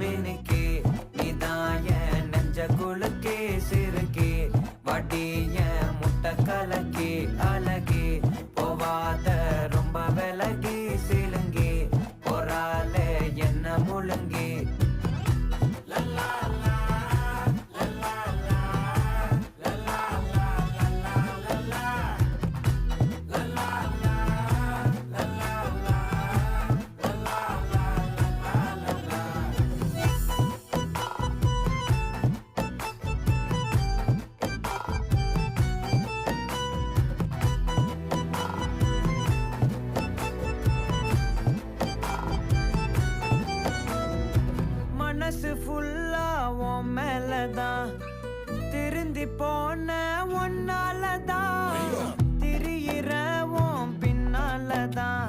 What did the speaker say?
மினுக்கே நீதான் என் நெஞ்ச குலுக்கே சிறுக்கே வடிய முட்டை கலக்கே அழகே போவாத ரொம்ப விலகி சிலுங்கி போறாலே என்ன முழுங்கி மனசு ஃபுல்லா உன் மேலதான் திருந்தி போன ஒன்னாலதான் திரியிற உன் பின்னாலதான்